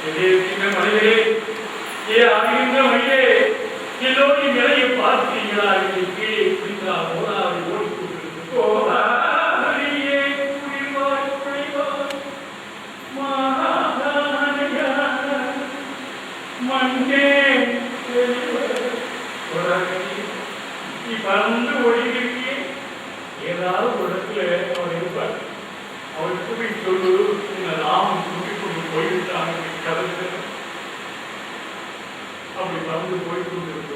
மனிதரே, ஏ அறிகின்ற மனிதே, எல்லோரி நிலையை பார்த்தீங்களா? கீழே குடித்தால் ஓடாது ஓடிக்கொண்டிருக்கு. கோதாரியே குடிவாய் குடிவாய் மண்ணே நீ பறந்து ஓடிக்கிறியே, ஏதாவது ஒரு இடத்துல அவன் இருப்பார். அவனுக்கு போய் சொல்லு, இந்த ராமன் தூக்கிக் கொண்டு போய்விட்டான் கதவு. அப்படி பறந்து போய்கொண்டிருந்த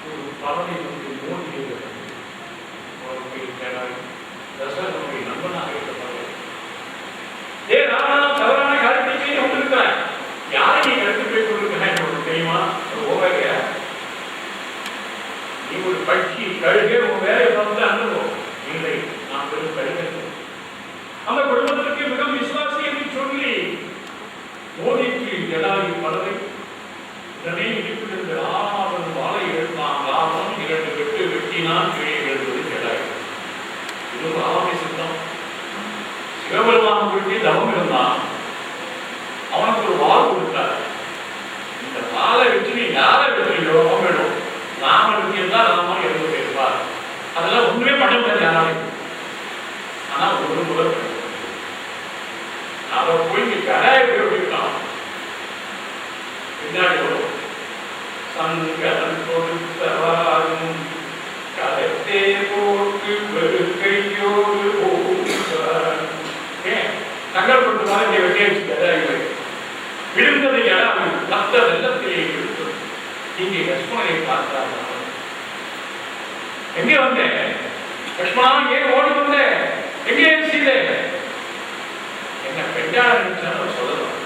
ஒரு பறவை வந்து மோதியது. தசரனுடைய நண்பனாக இருந்த பறவை, ஏ ராமா, தவறான காரியத்தை செய்து கொண்டிருக்கிறாய், யாரை நீ எடுத்து போய் கொண்டிருக்கிறாய் உனக்கு தெரியுமா? ஓவையா, நீ ஒரு பட்சி கழுகே உன் வேலையை பார்த்து அனுபவம் இல்லை. நான் பெரும் கழுகு. அந்த குடும்பத்திற்கு மிக விசுவாசி என்று சொல்லி மோதிக்கு ஜடாயு பறவை உடனே இடிப்பிலிருந்து ஆறாவது வாழை எழுந்தான். லாபம் 2 வெட்டு வெட்டினான். கீழே எழுதுவது ஜடாயு. இது ராம சித்தம். சிவபெருமான் குறித்து தவம் இருந்தான். அவனுக்கு ஒரு வாள் கொடுத்தார். இந்த வாழை வச்சு நீ யாரை வெற்றியோ அவங்களும் ராமனுக்கு இருந்தால் ராமன் எழுந்து போயிருப்பார். அதெல்லாம் ஒன்றுமே பண்ண முடியாது யாராலையும். ஆனா ஒரு முதல் அதை போய் கடாய போயிருக்கான். பின்னாடி வரும் சங்கரன் கொடுத்தவாரும் கலத்தே போட்டு வெறுக்கையோடு தங்கள் கொடுத்தவாறு இங்கே வெட்டிய கடாய் விழுந்ததை இடம் ரத்த வெள்ளத்திலே விழுந்தது. இங்கே லட்சுமணனை பார்த்தார். எங்கே வந்தேன் லட்சுமணா? ஏன் ஓடி வந்தேன்? எங்கே சீதை? என்ன பெண்ணாக சொல்லலாம்.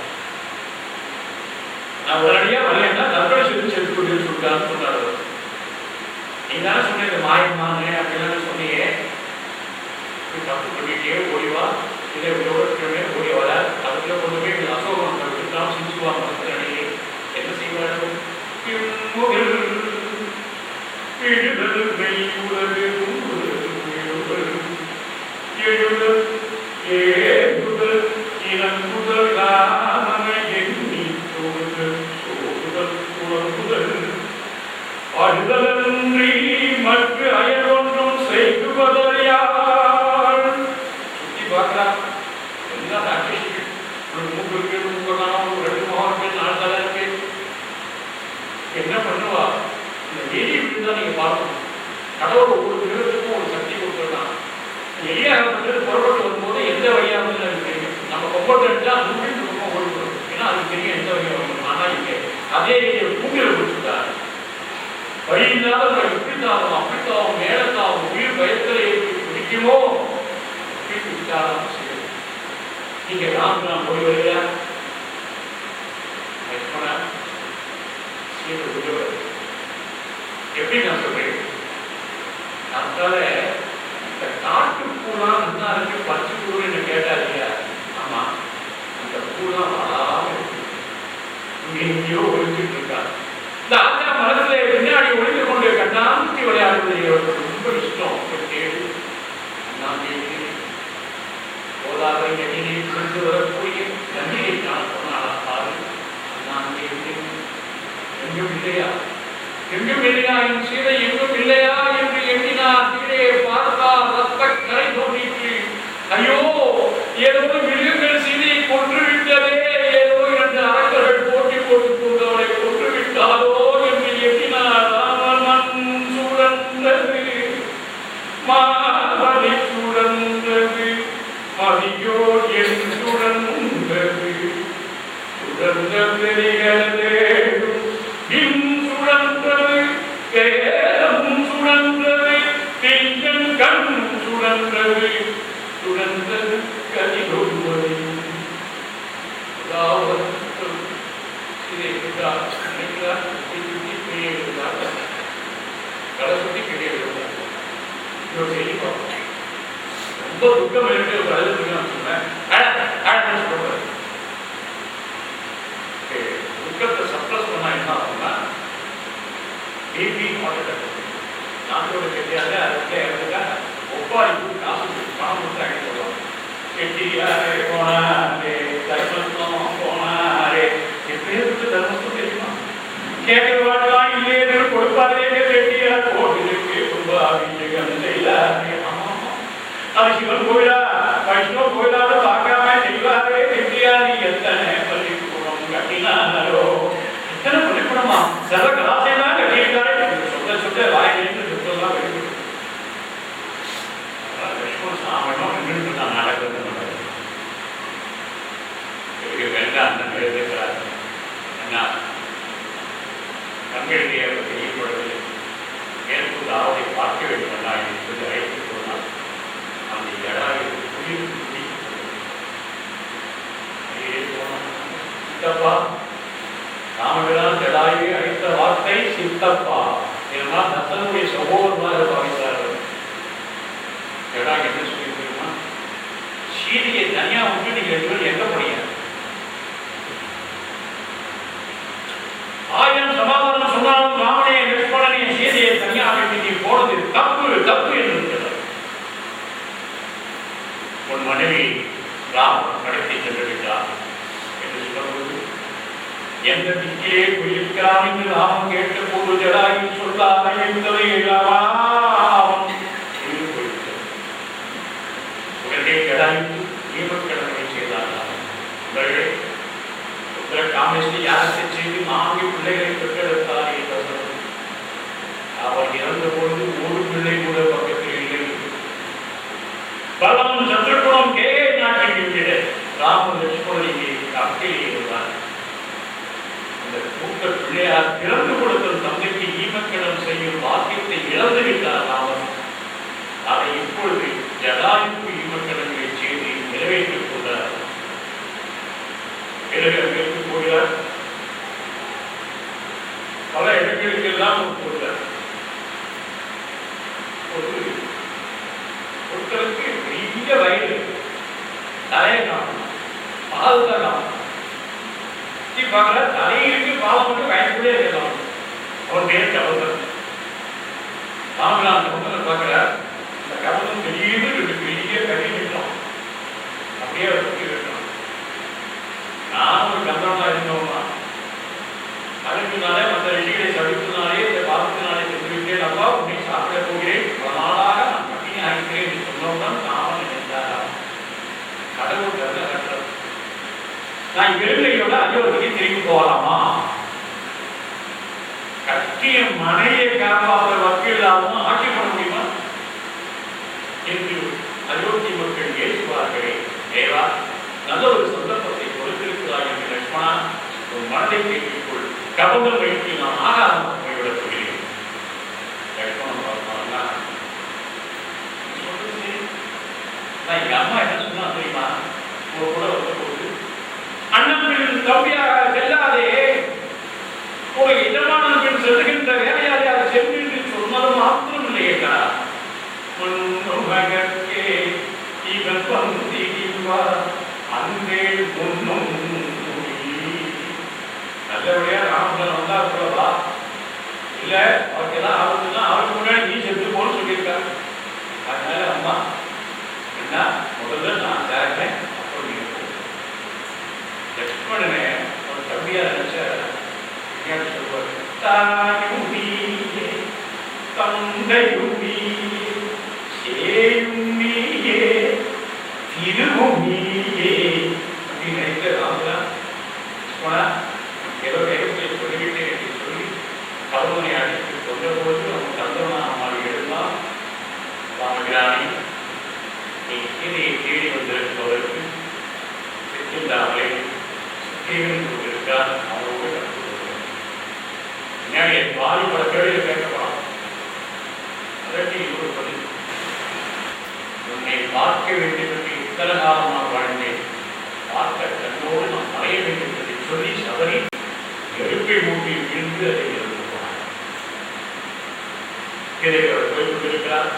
நான் உடனடியா வரலன்னா தற்கொலை சொல்லி செத்து கொண்டு சொல்லிட்டான்னு சொன்னார். நீங்க தானே சொன்ன மாயமானே அப்படின்னு சொன்னீங்க. தப்பு பண்ணிட்டே ஓடிவா, இதை விரோதமே ஓடி வர, அதுக்குள்ள கொண்டு போய் அசோகம் விட்டுலாம் சிந்துவாங்க. என்ன செய்வார்கள்? மற்ற அயலொன்றும் செய்துவதையால் சுத்தி பார்க்கிறார். எல்லாம் ஒரு மூக்கு இருக்கு, மூக்கு காணும், 2 முகம் இருக்கு, 4 தலை இருக்கு. என்ன பண்ணுவா? இந்த எலி இப்படிதான் நீங்க பார்க்கணும். கடவுள் ஒவ்வொரு மிருகத்துக்கும் ஒரு சக்தி கொடுத்துருக்கான். எலியாக புறப்பட்டு வரும்போது எந்த வழியா வந்து எனக்கு தெரியும். நம்ம கொம்பட்டு எடுத்தா மூக்கிட்டு பக்கம் ஓடிவிடும். ஏன்னா அதுக்கு தெரியும் எந்த வழியா வரணும். ஆனா இங்கே அதே மூக்கில கொடுத்துட்டார். வழி இல்லாத இப்படித்தாவும் அப்படித்தாவும் மேலத்தாவும் உயிர் பயத்திலே பிடிக்குமோ பிடித்து விட்டாலும் செய்யும். நீங்க ராம் ஓடி வருகிறா எப்படி நான் சொல்றேன்? அதனால இந்த காட்டு பூலாம் நல்லா இருக்கு, பச்சை பூ என்று கேட்டா இல்லையா? ஆமா, அந்த பூலாம் வராம இருக்கு. இங்க எங்கேயோ ஒழிச்சுட்டு இருக்கா. இந்த ஆச்சா மரத்துல பின்னாடி ஒழிந்து கொண்டு கண்ணாமூச்சி விளையாடுவது அவருக்கு ரொம்ப இஷ்டம். கேடு அண்ணாமூச்சி போதாத எண்ணினை கொண்டு வரக்கூடிய நன்மையை நான் சொன்னாலா பாரு. அண்ணாமூச்சி எங்கும் இல்லையா, எங்கும் இல்லையா, என் சீதை எங்கும் இல்லையா என்று எண்ணினார். கீழே பார்த்தால் ரத்த கரை தோன்றிற்று. ஐயோ, ஏதோ மிருகங்கள் சீதையை கொன்றுவிட்டதே, ஏதோ 2 அரக்கர்கள் போட்டி போட்டுக் கொண்டு அவளை கொன்றுவிட்டாலோ என்று எண்ணினார். ராமன் சுழன்றது மாவலி சுழன்றது மதியோ என் சுழன்றது சுழந்த பெரிகளே சுழன்றது கேரம் சுழன்றது திங்கள் கண் சுழன்றது சுழன்றது கதிரொருவரை ரொம்ப துக்கம் இருக்கு. துக்கத்தை சப்ரஸ் பண்ணா என்ன ஆகும்னா பிபி நாட்டோட கட்டியாக அதுக்கே ஒப்பாரிக்கு காசு பணம் கொடுத்து அழைத்து வருவாங்க. கேட்கிறவாட்டெல்லாம் இல்லையே கொடுப்பாரே வேண்டியார் கோவிலுக்கு அது சிவன் கோயிலா வைஷ்ணவ கோயிலாவது பார்க்காம செய்வாரே வெற்றியா நீ எத்தனை பள்ளிக்கூடம் கட்டினாரோ எத்தனை பள்ளிக்கூடமா சர்வ கலாசையெல்லாம் கட்டியிருக்காரு சொல்ல சொல்ல வாயிலிருந்து சுத்தம்லாம் வெளியிட்டு சாமனும் நின்று நான் நடக்கிறது வேண்டாம் அந்த எழுதுகிறார் என்ன கண்களுடைய செய்யப்படவில்லை மேற்கொண்டு அவரை பார்க்க வேண்டும் என்று சொல்லி அழைத்துக் கொண்டார் அந்த எடாவை உயிர் சித்தப்பா ராமபிரான் ஜடாயை அழைத்த வார்த்தை சித்தப்பா இதனால் தசனுடைய சகோதரமாக பாவித்தார்கள் ஜடா என்ன சொல்லியிருக்கா சீதையை தனியா விட்டு நீங்க ரெண்டு பேரும் எங்க போனீங்க ஆயிரம் சமாதானம் சொன்னாலும் ராமனே லட்சுமணனே சீதையை தனியா விட்டு நீ போனது தப்பு தப்பு என்று இருக்கிறார் உன் மனைவி ராமன் கடத்தி சென்று விட்டார் என்று சொல்லும்போது எந்த திக்கிலே போயிருக்கிறான் என்று ராமன் கேட்ட போது ஜடாயின் சொல்லாத என்பதை ராமன் உடனே ஜடாயுக்கு ஈமக்கடனை செய்தார்கள் உங்களே உத்தர காமேஸ்வரி யாகத்தை செய்து 4 பிள்ளைகளை பெற்றெடுத்தார் என்று அவர் இறந்த பொழுது ஒரு பிள்ளை கூட பக்கத்தில் இல்லை பலம் சத்ருகுணம் கே நாட்டில் ராம லட்சுமணனிக்கு அக்கையில் இருந்தார் அந்த கூட்ட பிள்ளையார் பிறந்து கொடுத்த தந்தைக்கு ஈமக்கடம் செய்யும் வாக்கியத்தை இழந்து விட்டார் ராமன் அதை இப்பொழுது ஜடாயுக்கு ஈமக்கடங்களை செய்து நிறைவேற்றிக் கொண்டார் பிறகு போகிறார் பல இடங்களுக்கு எல்லாம் போகிறார் ஒருத்தருக்கு பெரிய வயது தலையை காணும் பால் தான் காணும் பார்க்கல தலையிருக்கு பாலம் மட்டும் வயசுக்குள்ளே இருக்கலாம் அவன் பேர் கபந்தன் ராமநாதன் கபந்தன் பார்க்கிறார் இந்த கபந்தன் திடீர்னு பெரிய கறி நிற்கலாம் அப்படியே சுற்றி வைக்கலாம் நான் ஒரு கந்தனா இருந்தோம்னா அதுக்குனாலே மற்ற ரிஷிகளை சடித்தனாலே இந்த பாவத்தினாலே சென்று விட்டேன் அப்பா உன்னை சாப்பிட போகிறேன் பல நாளாக நான் பட்டினி ஆகிறேன் என்று சொன்னவுடன் ராமன் நினைத்தாரா கடவுள் கருத கட்டது நான் இவர்களையோட அயோத்திக்கு திரும்பி போகலாமா கட்டிய மனையை காப்பாற்ற வக்கீலாகவும் ஆட்சி பண்ண முடியுமா என்று அயோத்தி மக்கள் ஏசுவார்களே தேவா நல்ல ஒரு சந்தர்ப்பத்தை கொடுத்திருக்கிறாய் என்று லட்சுமணா ஒரு மனதை கேட்டுக்கொள் கபந்தம் வைத்து நான் ஆகாரம் போய்விடப் போகிறேன் லட்சுமணன் பார்த்தாங்கன்னா நான் எங்க அம்மா என்ன சொன்னா தெரியுமா உங்க கூட வந்து போது அண்ணன் தம்பியாக செல்லாதே ஒரு இதமான பெண் செல்லுகின்ற வேலையாலே அதை சென்று சொன்னது மாத்திரம் இல்லையேக்கா முன்னே இவன் வந்திருவார் அன்பே முன்னும் நல்லபடியா ராமன் வந்தா சொல்லவா இல்ல அவருக்கு எல்லாம் ஆபத்துனா அவருக்கு முன்னாடி நீ செத்து போன்னு சொல்லியிருக்காரு அதனால அம்மா என்ன முதல்ல நான் சேர்ந்தேன் அப்புறம் நீங்க லட்சுமணனே ஒரு தம்பியா நினைச்ச சொல்வாரு தாயும் நீயே தந்தையும் நீயே சேயும் நீயே திருவும் நீயே அப்படின்னு நினைத்த ராமதான் லட்சுமணா ஏதோ வேகத்தை சொல்லிவிட்டேன் என்று சொல்லி கருவனை அழைத்து கொண்ட போது அவன் தந்தவனாக எழுந்தான் ராமகிராணி நீ சீதையை தேடி வந்திருப்பதற்கு சித்திந்தாமலை சுத்தீவன் கொண்டிருக்கார் அவரோடு கற்றுக்கொள்கிறேன் பின்னாடி பாதி பல கேள்வியில் கேட்கலாம் அதற்கு இன்னொரு பதில் உன்னை பார்க்க வேண்டும் என்று இத்தனை காலமாக வாழ்ந்தேன் பார்க்க தன்னோடு நான் மறைய வேண்டும் என்று சொல்லி சபரி நெருப்பை மூட்டி விழுந்து அதை இறந்து போனார் இதை அவர் போய் கொண்டிருக்கிறார்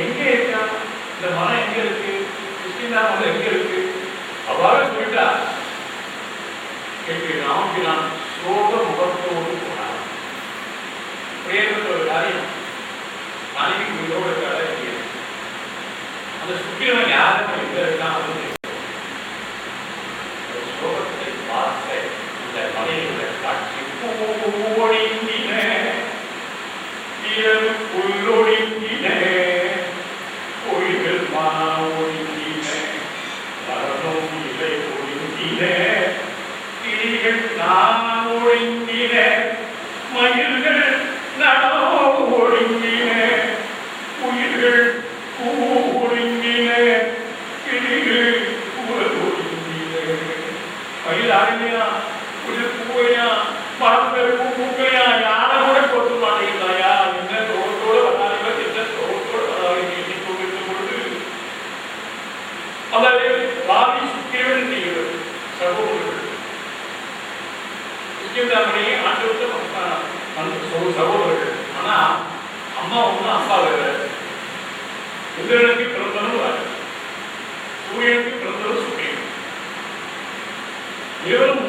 எங்கே இருக்கார் இந்த மனம் எங்க இருக்கு கிருஷ்ணாமலை எங்க இருக்கு அவ்வாறு சொல்லிட்டார் என்று ராமபிரான் சோக முகத்தோடு போனார் பிரேமத்த ஒரு காரியம் மனைவி உயிரோடு இருக்காத அந்த சுக்கிரவன் யாரும் எங்க இருக்கான் சோகத்தை பார்த்த அந்த மனைவியோட யாருமையா புது பூவையா மரப்பெரு பூக்களையா யாரை கூட போட்டு மாட்டேங்கிறாயா என்ன சோகத்தோடு வராதவர் என்ன சோகத்தோடு வராதவர் எண்ணி கொண்டிருக்கும் பொழுது அதாவது பாவி சுக்கிரவன் செய்கிறது சகோதரர்கள் சுக்கிரதாமனையே ஆண்டவத்தை சகோதரர்கள். ஆனா அம்மா ஒண்ணு அப்பா வேற. இந்திரனுக்கு பிறந்தவன் வேற, சூரியனுக்கு பிறந்தவன் சூரியன். இவரும்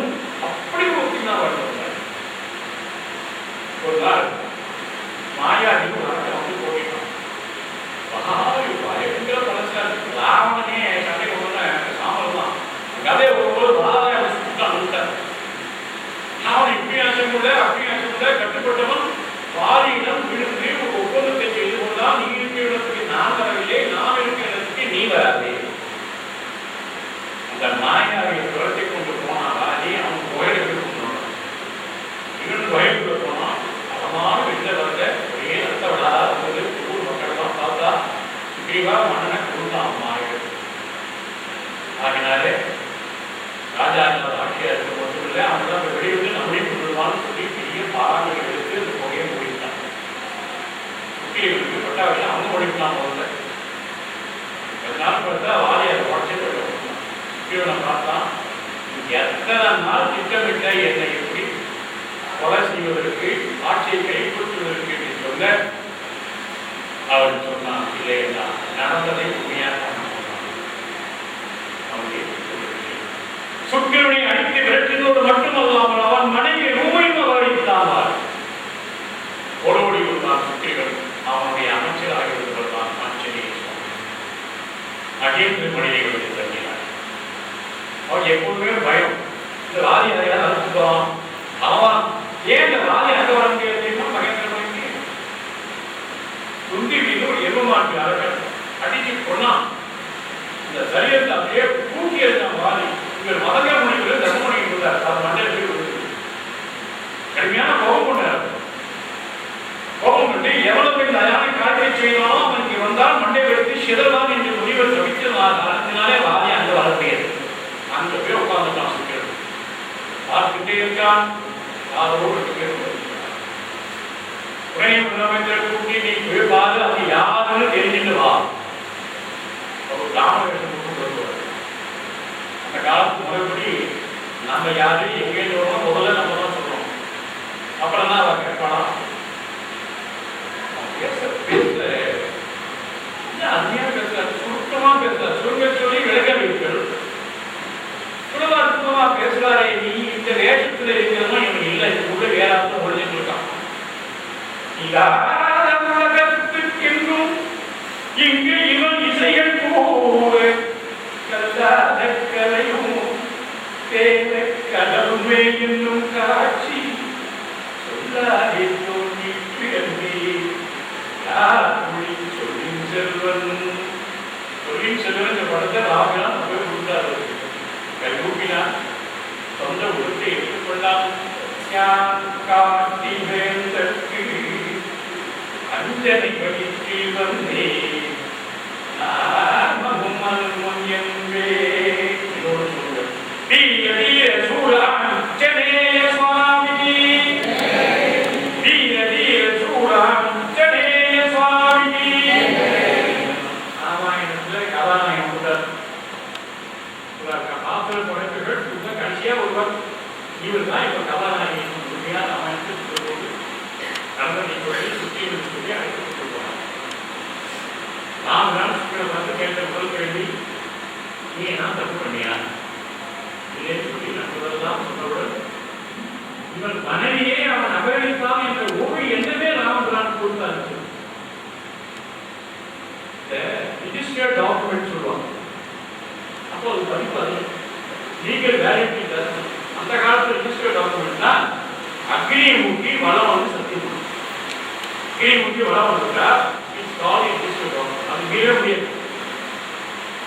அப்படி ஒத்தினா வாழ்ந்தார். ஒரு நாள் மாயாடி வந்து போட்டிட்டான். பயங்கர பலசாலி ராவணனே சண்டை கொண்டு சாம்பல் தான் கதை ஒவ்வொரு வாழை சுட்டான். அவன் இப்படி ஆசைமுள்ள அப்படி ஆசைமுள்ள கட்டுப்பட்டவன் பாரியிடம் விழுந்து ஒரு ஒப்பந்தத்தை செய்து கொண்டால் நீ இருக்கிற இடத்துக்கு நான் வரவில்லை, நான் இருக்கிற இடத்துக்கு நீ வராதே. அந்த மாயாவை துரத்தை கொண்டு போனான் ராஜி. அவன் கோயிலுக்கு கொண்டான். இவன் கோயிலுக்கு போனான். அறமான வெளில வந்த ஒரே ரத்த விழாத போது ஊர் மக்கள் தான் பார்த்தா சுக்ரீவா மன்னனை கொடுத்தான் மாயை. ஆகினாலே ராஜா ஆட்சியா இருக்க மட்டும் இல்லை, அவங்க தான் வெளியிட்டு நம்மளே கொண்டுருவான்னு சொல்லி பெரிய பாராங்கள் எடுத்து அந்த புகையை முடித்தான். சுக்ரீவனுக்கு பட்டாவை அவங்க முடிக்கலாம் முதல்ல. அதனால பார்த்தா வாரியார் உடச்சே போயிட்டு சுக்ரீவனை பார்த்தான். எத்தனை நாள் திட்டமிட்ட என்னை எப்படி கொலை செய்வதற்கு ஆட்சியை கைப்பற்றுவதற்கு என்று சொல்ல அவன் சொன்னான், இல்லை நடந்ததை உண்மையாக சுக்கிரனை அடித்து விரட்டினோடு மட்டுமல்லாமல் அவன் மனைவி ரூமையும் அவரித்தார். ஒருவடி கொண்டான் சுக்கிரன். அவனுடைய அமைச்சராக இருந்தவர்தான் ஆஞ்சநேய சுவாமி. அகேந்திர மனிதர்களுக்கு தங்கினார். அவன் எப்போதுமே பயம். இந்த ராதி அதையால் அனுப்புவான். அவன் ஏன் இந்த ராதி அங்க வர முடியாது? மகேந்திர மனைவி துண்டி மீது எருமாட்டு அரக்கன் அடிச்சு கொண்டான். இந்த சரீரத்தை அப்படியே தூக்கி இருந்தான் வாதி. இவர் மதங்க முனிவர் தர்மமுனி இருந்தார். அவர் மண்டலத்தில் கடுமையான கோபம் கொண்டார். கோபம் கொண்டு எவ்வளவு பேர் தயாரை காரியத்தை செய்யலாம் அவனுக்கு வந்தால் மண்டையை எடுத்து சிதறான் என்று முனிவர் தவித்தனாலே வாதி அங்க வர முடியாது. அங்க போய் உட்கார்ந்துட்டான் சுக்கிரன். பார்த்துட்டே இருக்கான். யாரோடு உடனே முதலமைச்சர் கூட்டி நீ போய் பாரு, அது யாருன்னு தெரிஞ்சுட்டு வா. ஒரு ராமகிருஷ்ணன் வருவார். அந்த காலத்து முறைப்படி நம்ம யாரு எங்கே சொல்லணும் முதல்ல நம்ம தான் சொல்றோம். அப்புறம் தான் அவன் கேட்கலாம். பேச அருமையா பேசுறாரு, சுருக்கமா பேசுறாரு, சுருங்க சொல்லி விளக்க வைக்கிறது. சுருவா சுருக்கமா பேசுறாரே, நீ இந்த வேஷத்துல இருக்கிறதும் இவன் இல்லை, உள்ள வேற அர்த்தம் ஒழிஞ்சிட்டு இருக்கான். உலகத்துக்கென்றும் இங்கு இவன் இசைகள் போல கல்லாத கலையும் தேவ கடவுமே என்னும் காட்சி சொல்லாதே தோன்றி பிறந்தே யார் மொழி சொல்லின் செல்வன். சொல்லின் செல்வன் இந்த படத்தை ராமன் போய் கொடுத்தாரு. கைகூப்பினான். சொந்த உருட்டை எடுத்துக்கொண்டான். காட்டி வேந்தற்கு அஞ்சனை வகித்து வந்தே நாமமும்மல் முன்யன்பே. இதோடு சொல்லுங்கள். வீர வீர சூராஞ்சனேய சுவாமி, வீர வீர சூராஞ்சனேய சுவாமி. ராமாயணத்துல கதாநாயகம் கொடுத்தார். பாத்திர படைப்புகள் கடைசியா ஒருவர் இவர் தான் இப்ப கதாநாயகன் உண்மையா ராமாயணத்துக்கு சொல்லும்போது நடந்ததை சொல்லி சுற்றின்னு சொல்லி அழைத்து சொல்லுவாங்க. ராமதான் சுக்கிரன் வந்து கேட்ட முதல் கேள்வி, நீ என்ன தப்பு பண்ணியா இல்லைன்னு சொல்லி நண்பர்கள்தான் சொன்னவுடன் இவன் மனைவியே அவன் அபகரித்தான் என்ற ஒரு எண்ணமே ராமபிரான் கொடுத்தாரு. ரிஜிஸ்டர்ட் டாக்குமெண்ட் சொல்லுவாங்க. அப்போ அது பதிப்பாரு லீகல் வேலிடிட்டி தரணும். அந்த காலத்துல ரிஜிஸ்டர்ட் டாக்குமெண்ட்னா அக்னியை மூட்டி வளம் வந்து சத்தியம். அக்னியை மூட்டி வளம் வந்துட்டா இட்ஸ் கால்ட் ரிஜிஸ்டர்ட் டாக்குமெண்ட். அது மீற முடியாது.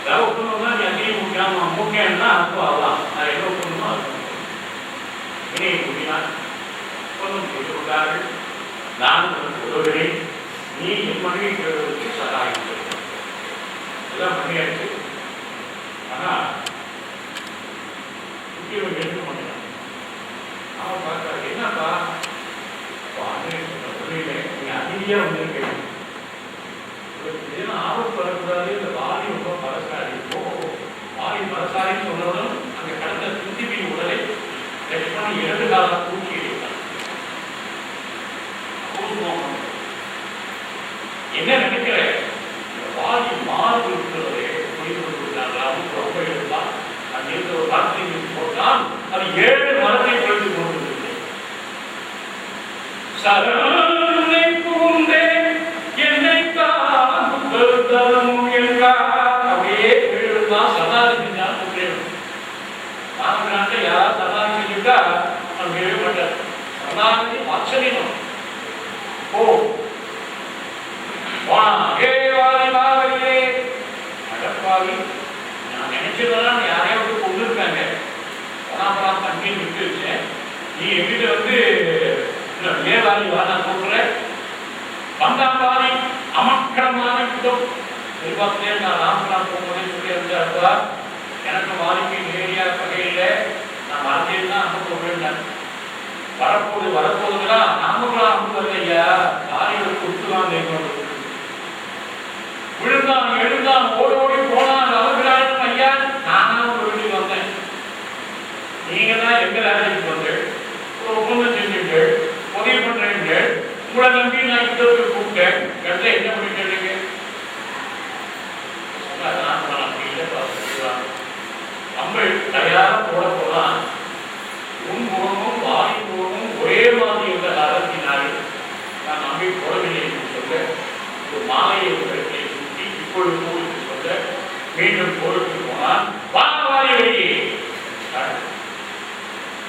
ஏதாவது ஒப்பந்தம்னா நீ அக்னியை மூட்டியாம மூட்டேன்னா அப்போ ஆகலாம். நான் என்ன ஒப்பந்தமோ அது அக்னியை மூட்டினா ஒப்பந்தம் செய்து கொண்டார்கள். நான் உனக்கு உதவுகிறேன், நீ என் மனைவிக்கு சகாயம் செய்ய எல்லாம் பண்ணியாச்சு. ஆனா சுக்கிரன் எடுத்து பரசாரின்னு சொன்னதும் அங்கே கடந்த குந்திவின் உடலை லட்சுமணன் 2 காலம் தூக்கி எறிந்தார். என்ன நினைக்கிற வாதி மாறு இருக்கிறதே புரிந்து கொண்டிருக்கிறார்கள். ரொம்ப இருந்தால் அது இருந்த ஒரு வார்த்தை போட்டால் அது 7 மரத்தை பொழுது கொண்டிருக்கிறது. சரணை புகுந்தே என்னை தான் என்றார். அப்படியே எழுதுதான் சரணாதி செஞ்சால் நான்கு யார் சரணாதி செஞ்சுட்டா நம்ம எழுத மாட்டார். சரணாதி ஆச்சரியம். ஓ அடப்பாவி, நான் நினைச்சதெல்லாம் யாரையாவது கொண்டு இருக்காங்க. பணாபரம் தண்ணி விட்டு வச்சேன். நீ எங்கிட்ட வந்து ஏவாளி வா, நான் சொல்றேன் வந்தாபாரி அமக்கரமான யுத்தம் எதிர்பார்த்தே. நான் ராமபுரம் போகும்போதே சொல்லி இருந்தா எனக்கு வாரிக்கு நேரியா வகையில நான் மறந்தேன் தான் அங்க போகிறேன். வரப்போகுதுதான் நாமக்கெல்லாம் அமுது ஐயா காரியோட கொடுத்துதான் விழுந்தான் எழுந்தான் ஓடி போனான். அவர்களாலும் ஐயா நானா ஒரு வீட்டுக்கு வந்தேன். நீங்க தான் எங்க ராஜ்யத்துக்கு வந்து ஒரு ஒப்பந்தம் செஞ்சுட்டு உதவி பண்றீங்க. உங்களை நம்பி நான் யுத்தத்துக்கு கூப்பிட்டேன். கடைசியில் என்ன பண்ணிட்டு நம்ம தயாரா போட போலாம். உன் முகமும் வாரி முகமும் ஒரே மாதிரி இருந்த காரணத்தினாலே நான் நம்பி போடவில்லை என்று சொல்ல ஒரு மாலையை சுற்றி இப்பொழுது கோவிலுக்கு சொல்ல மீண்டும் கோவிலுக்கு போனால் வாரி வெளியே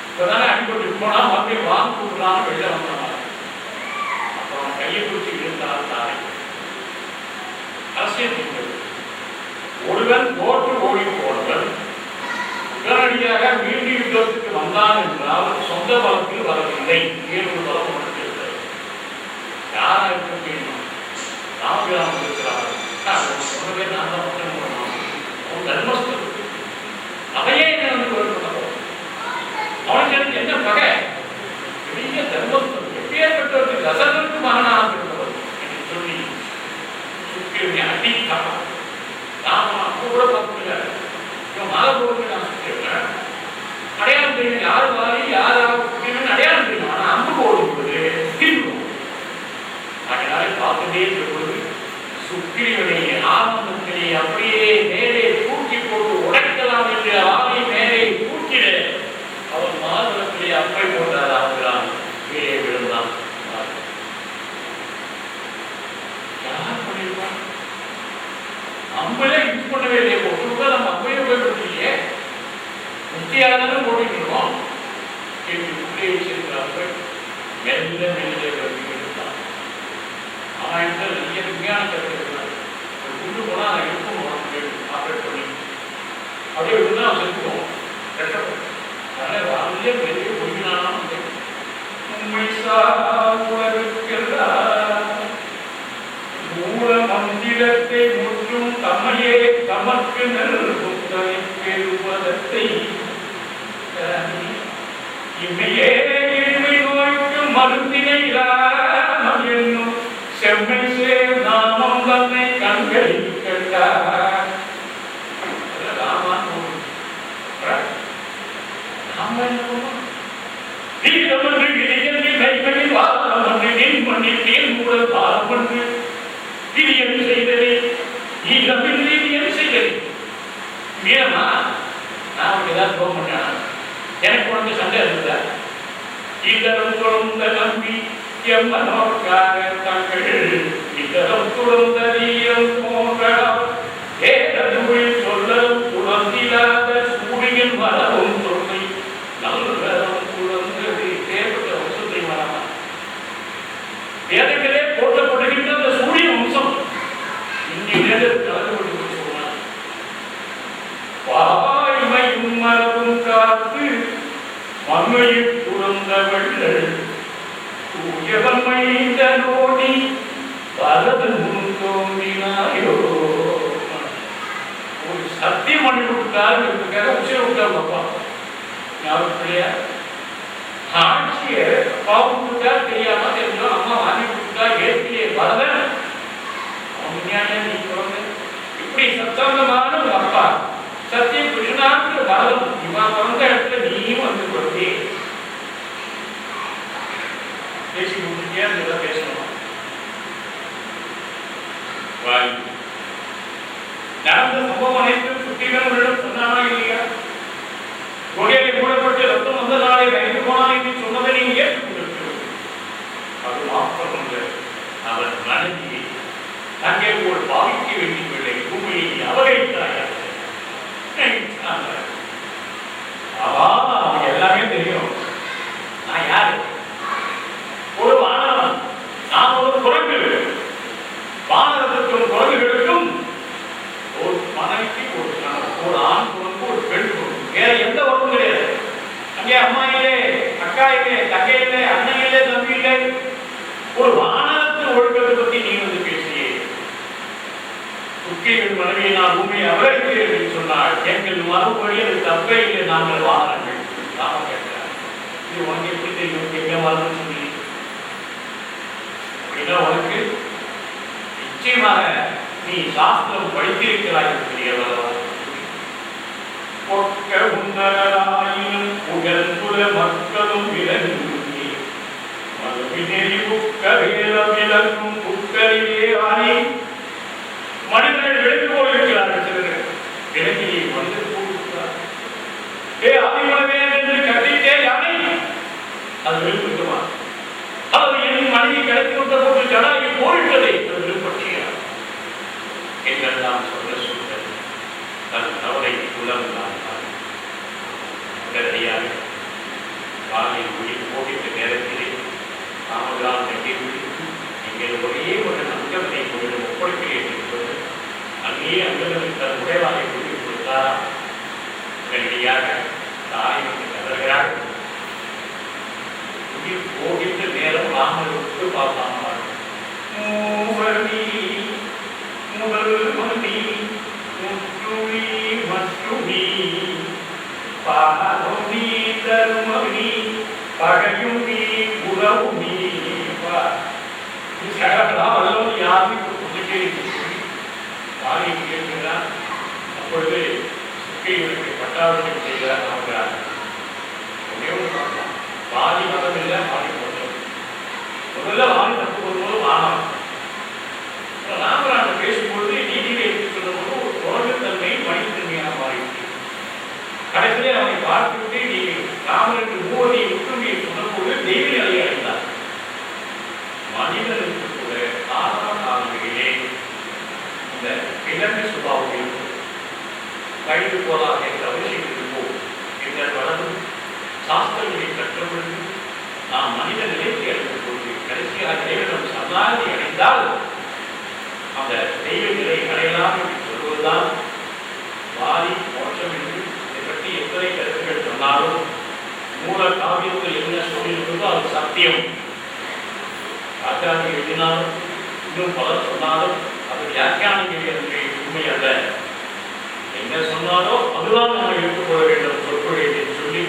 இப்பதானே அடிபட்டு போனா மறுபடியும் வாங்க கூப்பிடலாம் வெளில வந்தான். அப்புறம் கையை குறித்து இருந்தால் தானே அரசியல் செய்வது. ஒருவன் தோற்று ஓடி போனவன் உடனடியாக மீண்டும் யுத்தத்துக்கு வந்தான் என்றால் சொந்த பலத்தில் வரவில்லை. வேறு பலம் இருக்கிறது. யாரா இருக்க முடியும்? ராமபிராமன் இருக்கிறார். சொன்னதே நான் தான் அவன் தர்மஸ்தன். அதையே அவனுக்கு என்ன பகை? பெரிய தர்மஸ்தன். எப்பேற்பட்டவருக்கு தசரனுக்கு மகனாக இருந்தவர் என்று சொல்லி சுக்கிரனை அடித்தான். ராமன் அப்போ கூட பார்க்கல. மாலை போட்டு நான் சுற்றிருக்கேன். அடையாளம் தெரியும். யார் வாரி யாராவது அடையாளம் தெரியும். ஆனால் அம்பு போடும்போது தீர்வு அதனால பார்த்துட்டே இருக்கிறது. சுக்கிரனை ஆனந்தத்திலே அப்படியே மேலே தூக்கி போட்டு உடைக்கலாம் என்று ஆலை மேலே தூக்கிட அவன் மாதத்திலே அப்பை போட்டார். ஆகிறான் கீழே விழுந்தான். யார் பண்ணிருப்பான்? அம்பளே யூஸ் பண்ணவே இல்லையே. ஒருவருக்கா நம்ம அம்பையே உபயோகப்படுத்தலையே. முக்கியானதும் ஓடிக்கிறோம். உள்ளே வச்சிருக்கிறார்கள். மெல்ல மெல்ல எடுத்தான். அவன் நிறைய விஞ்ஞான கருத்துக்கிறார். கொண்டு போனா அதை இருக்கும் ஆப்ரேட் பண்ணி அப்படியே விட்டுனா செலுத்துவோம். அதனால வாழ்க்கையே பெரிய பொய்யினாலும் உண்மை மூல மந்திரத்தை முற்றும் தம்மையே தமக்கு நல்குத்தனை பெறுவதத்தை இம்மையே இனிமை நோய்க்கு மருந்தினை என்னும் செம்மை சேர் நாமம் தன்னை கண்களில் கண்டார். எனக்கு உனக்கு சண்டை இருக்குதா? இதரம் குழந்த நம்பி எம்மனோக்காக தங்கள் இதரம் குழந்த நீரம் போன்றால் ஏதொழில் சொல்லவும் குழந்திலாத சூரியன் வரவும் சொல்லி நல்லறம் குழந்தது தேவத வம்சத்தை வரலாம். வேதங்களே போட்டப்படுகின்ற அந்த சூரிய வம்சம் இன்னும் கலந்து சொன்னார். வாய்மையும் மரபும் காத்து மண்மையில் துறந்தவர்கள் தூயவன்மைந்த நோடி பலது முன் தோன்றினாயோ. ஒரு சத்தியம் பண்ணி கொடுத்தாரு உச்சிர விட்டார். அப்பா ஞாபகத்திலையா? ஆட்சியை அப்பாவும் கொடுத்தா தெரியாம தெரிஞ்சோம். அம்மா வாங்கி கொடுத்தா ஏற்கனவே வரதன் அவன் நீ குழந்தை இப்படி சத்தாந்தமான ஒரு அப்பா சத்தியம் கிருஷ்ணா காலம் இவன் வந்த இடத்துல நீயும் வந்து குழந்தை பேசி முடிச்சுட்டே அதெல்லாம் பேசணும். நடந்த சம்பவம் அனைத்தும் சுற்றிகளிடம் சொன்னானா இல்லையா? கொடியை மூடப்பட்டு ரத்தம் வந்த நாளை வைத்து போனான் என்று சொன்னதை நீங்க ஏற்றுக்கொண்டிருக்கிறது. அது மாத்திரமல்ல, அவன் மனைவியை அங்கே ஒரு பாவிக்க வேண்டியவில்லை, பூமியை அபகரித்தாயா? அவன் எல்லாமே தெரியும். நான் யாரு? ஒரு வானவன், நான் ஒரு குரங்கு. வானவத்துக்கும் குரங்குகளுக்கும் ஒரு மனைவிக்கு ஒரு ஆண் குரங்கு, ஒரு பெண் குரங்கு, வேற எந்த உறவும் கிடையாது. அங்கே அம்மா இல்லை, அக்கா இல்லை, தங்கை இல்லை, அண்ணன் இல்லை, தம்பி இல்லை. ஒரு வானவத்தின் ஒழுக்கத்தை பத்தி நீ வந்து பேசியே துக்கியின் மனைவியை நான் பூமியை அபகரிக்கிறேன் என்று சொன்னால் எங்கள் மறுபடி அது தப்பே இல்லை, நாங்கள் வானங்கள். ராம கேட்கிறார், இது உனக்கு எப்படி தெரியும் எங்க வாழணும்னு சொல்லி? அப்படின்னா உனக்கு நிச்சயமாக நீ சாஸ்திரம் படித்திருக்கிறாய் தெரியவா? பொக்க உன்னராயினும் புகழ்புல மக்களும் விலங்கி மறுபினெறி புக்க வேலம் விலங்கும் புக்கரிலே ஆணி. மனிதர்கள் விலங்கு போயிருக்கிறார்கள். சிலர்கள் விலங்கியை மனிதர் போயிருக்கிறார். ஆதிமனவே என்று கட்டிட்டே யானை அது விரும்புமா? அது என் மனைவி கிடைத்து விட்ட போது ஜடாயை போரிட்டதை அது விரும்பற்றியா என்றெல்லாம் சொல்ல சொல்ல தன் தவறை உணர்ந்தான். உடனடியாக காலையில் உயிர் போகின்ற நேரத்திலே தாமதான் கட்டி விழித்து நீங்கள் ஒரே ஒரு அங்கத்தை உங்களிடம் ஒப்படைக்கிறேன் என்று அங்கேயே அங்கத்தில் தன் உடைவாளை கூட்டி கொடுத்தாரா? உடனடியாக தாய் வந்து கதறுகிறார். உயிர் போகின்ற நேரம் ராமர் விட்டு பார்த்தாங்க. மூவரி முதல் மணி முற்றுளி மற்றுமி பாகி தருமி பகையும் நீ உறவும் நீ வல்லவன் யாரும் பாலியை கேட்கிறார். அப்பொழுது சுக்கையினுடைய பட்டாபிஷேகம் செய்கிறார். நாமகிறார் ஒன்னே ஒன்று பார்க்கலாம். பாதி மதம் இல்லை, பாதி மதம். முதல்ல வாரி தப்பு வரும்போது வானம் ராமராஜன் பேசும்பொழுது நீதியை எடுத்துக்கொள்ளும் போது ஒரு குரங்குத்தன்மை மனிதன்மையாக மாறிவிட்டு கடைசியிலே அவனை பார்த்துவிட்டு நீ ராமனுக்கு மூவதியை ஒற்றுமையை சொன்னபோது தெய்வ நிலையை அடைந்தார். மனிதனுக்கு கூட ஆரம்ப காலங்களிலே இந்த விலங்கு சுபாவம் இருக்கும். கைது போலாக அவசியத்துக்கு போ எங்கள் வளரும் சாஸ்திரங்களை கற்றவர்கள் நாம் மனித நிலைக்கு எடுத்துக் கொண்டு கடைசியாக தெய்வம் சரணாகதி அடைந்தால் அந்த தெய்வ நிலை அடையலாம் என்று சொல்வதுதான் வாரி மோட்சம் என்று. இதை பற்றி எத்தனை கருத்துக்கள் சொன்னாலும் மூல காவியத்தில் என்ன சொல்லியிருக்கிறதோ அது சத்தியம். ஆச்சாரியர்கள் எழுதினாலும் இன்னும் பலர் சொன்னாலும் அது வியாக்கியானங்கள் என்று உண்மை அல்ல. என்ன சொன்னாலோ அதுதான் நம்ம எடுத்துக்கொள்ள வேண்டும் சொற்கொலை என்று சொல்லி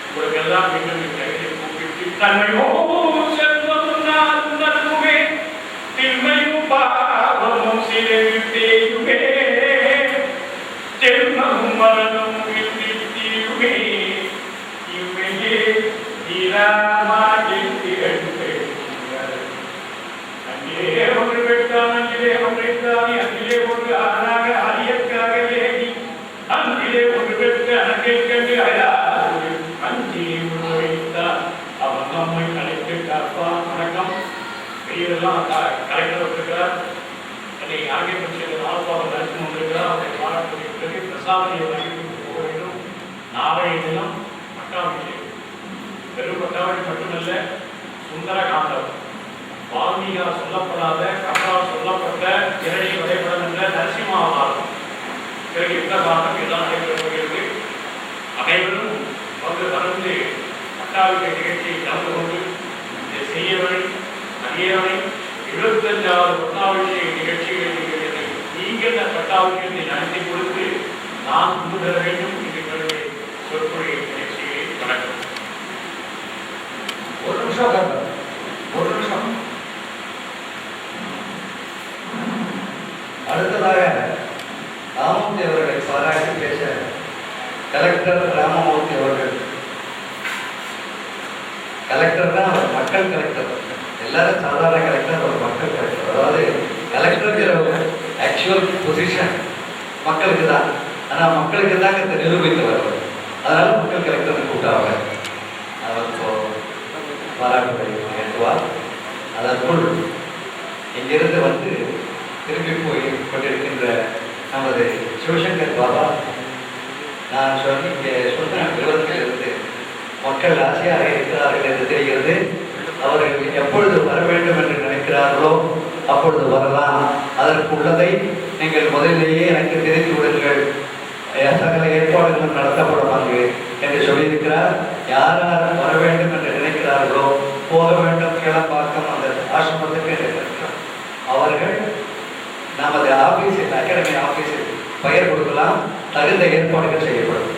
உங்களுக்கெல்லாம் மீண்டும் கையை கூப்பிட்டு தன்மையோ செல்வமும் நல்குமே திண்மையும் பாவமும் சிலையுமே ஜென்மமும் மரணமும் தீயுமே இவையே தீராமாகி அங்கிலே ஒன்று பெற்றான், அங்கிலே ஒன்றைத்தான், அங்கிலே ஒன்று ஆனாக அரியற்காக ஏகி அங்கிலே ஒன்று பெற்று அனக்கை கண்டு அயாது அஞ்சிலே ஒன்று வைத்தான். அவன் நம்மை கலைத்து காப்பான். வணக்கம். பெரியதெல்லாம் கலைஞர் வந்திருக்கிறார். அதை ஆகிய பட்சத்தில் ஆல்பாவில் நடித்து வந்திருக்கிறார். அவரை பாராட்டுவதற்கு பிறகு பிரசாதனை வழங்கி போக வேண்டும். நாளைய தினம் பட்டாபிஷேகம். பெரும் பட்டாபிஷேகம் மட்டுமல்ல, சுந்தரகாண்டம் வால்மீகால் சொல்லப்படாத கண்ணால் சொல்லப்பட்ட இரணி வரைபடம் என்ற நரசிம்மாவதாரம் பிறகு யுத்த காலம் எல்லாம் நடைபெறுகிறது. அனைவரும் வந்து கலந்து பட்டாபிஷேக நிகழ்ச்சியை கலந்து கொண்டு இதை செய்யவனை அடியவனை 75வது பட்டாபிஷேக நிகழ்ச்சிகளை நீங்கள் இந்த பட்டாபிஷேகத்தை நடத்தி கொடுத்து நான் கொண்டு தர வேண்டும் என்று சொற்பொழி நிகழ்ச்சியை வணக்கம். ஒரு நிமிஷம் அடுத்ததாக ராமமூர்த்தி அவர்களை பாராட்டி பேச கலெக்டர் ராமமூர்த்தி அவர்கள். கலெக்டர் தான் அவர் மக்கள் கலெக்டர், எல்லாரும் சாதாரண கலெக்டர், ஒரு மக்கள் கலெக்டர். அதாவது கலெக்டருங்கிற ஆக்சுவல் பொசிஷன் மக்களுக்கு தான், ஆனால் மக்களுக்கு தான் இந்த நிரூபித்தவர். அதனால மக்கள் கலெக்டர் கூப்பிட்டாங்க. அவர் இப்போ பாராட்டு ஏற்றுவார். அதற்குள் இங்கிருந்து வந்து திரும்பி போய் கொண்டிருக்கின்ற நமது சிவசங்கர் பாபா, நான் இங்கே சொன்ன விரோதத்திலிருந்து மக்கள் ஆசையாக இருக்கிறார்கள் என்று தெரிகிறது. அவர்கள் எப்பொழுது வர வேண்டும் என்று நினைக்கிறார்களோ அப்பொழுது வரலாம். அதற்கு உள்ளதை நீங்கள் முதலிலேயே எனக்கு தெரிந்து விடுங்கள், சகல ஏற்பாடுகளும் நடத்தப்படும் அங்கு என்று சொல்லியிருக்கிறார். யார் யார் வர வேண்டும் என்று நினைக்கிறார்களோ, போக வேண்டும் கிளம்பாக்கம் அந்த ஆசிரமத்துக்கு இருக்கிறார், அவர்கள் நமது ஆபீஸில், அகாடமி ஆபீஸில் பெயர் கொடுக்கலாம். தகுந்த ஏற்பாடுகள் செய்யப்படும்.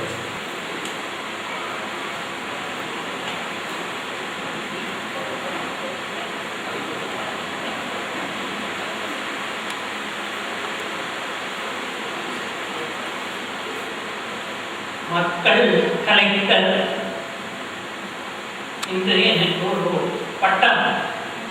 மக்கள் கலெக்டர் இன்று எனக்கு ஒரு பட்டம்